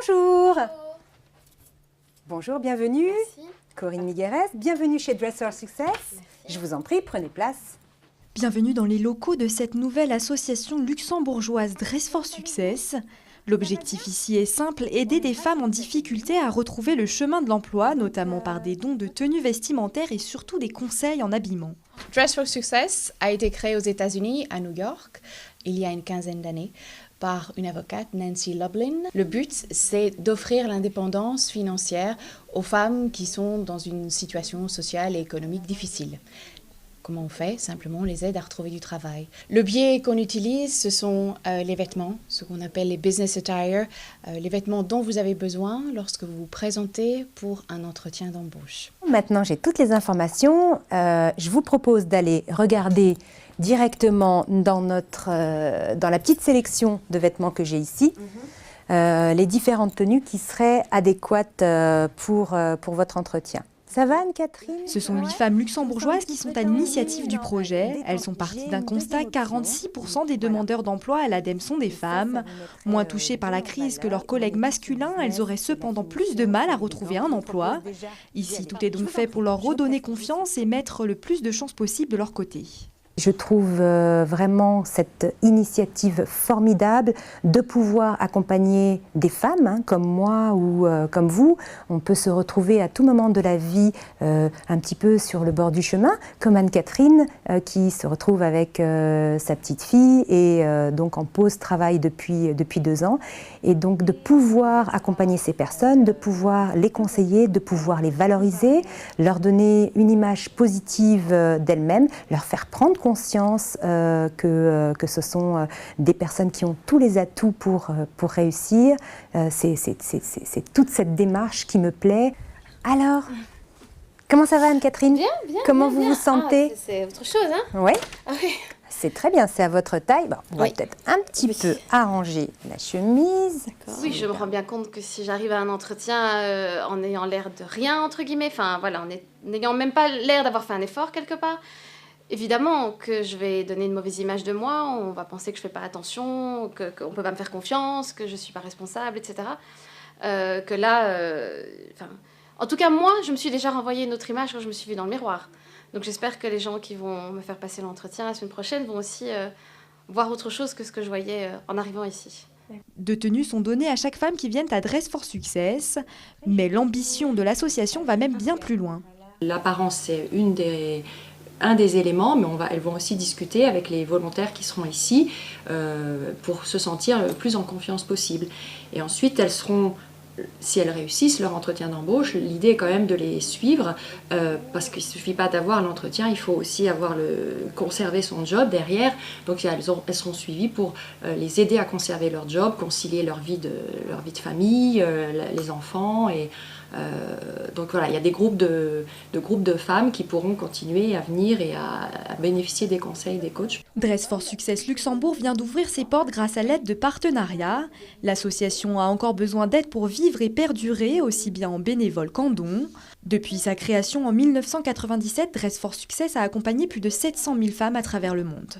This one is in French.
Bonjour. Bonjour, bienvenue. Merci. Corinne Migueres, bienvenue chez Dress for Success. Je vous en prie, prenez place. Bienvenue dans les locaux de cette nouvelle association luxembourgeoise Dress for Success. L'objectif ici est simple, aider des femmes en difficulté à retrouver le chemin de l'emploi, notamment par des dons de tenues vestimentaires et surtout des conseils en habillement. Dress for Success a été créé aux États-Unis, à New York, il y a une quinzaine d'années, par une avocate, Nancy Lublin. Le but, c'est d'offrir l'indépendance financière aux femmes qui sont dans une situation sociale et économique difficile. Comment on fait? Simplement, on les aide à retrouver du travail. Le biais qu'on utilise, ce sont les vêtements, ce qu'on appelle les business attire, les vêtements dont vous avez besoin lorsque vous vous présentez pour un entretien d'embauche. Maintenant, j'ai toutes les informations. Je vous propose d'aller regarder directement dans la petite sélection de vêtements que j'ai ici, les différentes tenues qui seraient adéquates pour votre entretien. Ça va, Anne-Catherine? Ce sont 8 femmes luxembourgeoises qui sont à l'initiative du projet. Elles sont parties d'un constat: 46% des demandeurs d'emploi à l'ADEME sont des femmes. Moins touchées par la crise que leurs collègues masculins, elles auraient cependant plus de mal à retrouver un emploi. Ici, tout est donc fait pour leur redonner confiance et mettre le plus de chances possible de leur côté. Je trouve vraiment cette initiative formidable de pouvoir accompagner des femmes comme moi ou comme vous. On peut se retrouver à tout moment de la vie un petit peu sur le bord du chemin, comme Anne-Catherine qui se retrouve avec sa petite fille et donc en pause travail depuis 2 ans. Et donc de pouvoir accompagner ces personnes, de pouvoir les conseiller, de pouvoir les valoriser, leur donner une image positive d'elles-mêmes, leur faire prendre conscience que ce sont des personnes qui ont tous les atouts pour réussir. C'est toute cette démarche qui me plaît. Alors, comment ça va, Anne-Catherine? Bien. Comment bien, vous bien. vous sentez? C'est autre chose, hein? Oui, Ah oui. c'est très bien, c'est à votre taille. Bon, on va Oui. peut-être un petit peu arranger la chemise. Oui, je me rends bien compte que si j'arrive à un entretien en ayant l'air de rien, entre guillemets, enfin voilà, en n'ayant même pas l'air d'avoir fait un effort quelque part, évidemment que je vais donner une mauvaise image de moi, on va penser que je fais pas attention, qu'on peut pas me faire confiance, que je suis pas responsable, etc. Que là, en tout cas moi, je me suis déjà renvoyé une autre image quand je me suis vue dans le miroir. Donc j'espère que les gens qui vont me faire passer l'entretien la semaine prochaine vont aussi voir autre chose que ce que je voyais en arrivant ici. 2 tenues sont données à chaque femme qui viennent à Dress for Success, mais l'ambition de l'association va même bien plus loin. L'apparence, c'est un des éléments, mais elles vont aussi discuter avec les volontaires qui seront ici pour se sentir le plus en confiance possible. Et ensuite, elles seront, si elles réussissent leur entretien d'embauche, l'idée est quand même de les suivre parce qu'il ne suffit pas d'avoir l'entretien, il faut aussi conserver son job derrière. Donc elles seront suivies pour les aider à conserver leur job, concilier leur vie de famille, les enfants. Donc voilà, il y a des groupes de femmes qui pourront continuer à venir et à bénéficier des conseils des coachs. Dress for Success Luxembourg vient d'ouvrir ses portes grâce à l'aide de partenariats. L'association a encore besoin d'aide pour vivre et perdurer, aussi bien en bénévole qu'en dons. Depuis sa création en 1997, Dress for Success a accompagné plus de 700 000 femmes à travers le monde.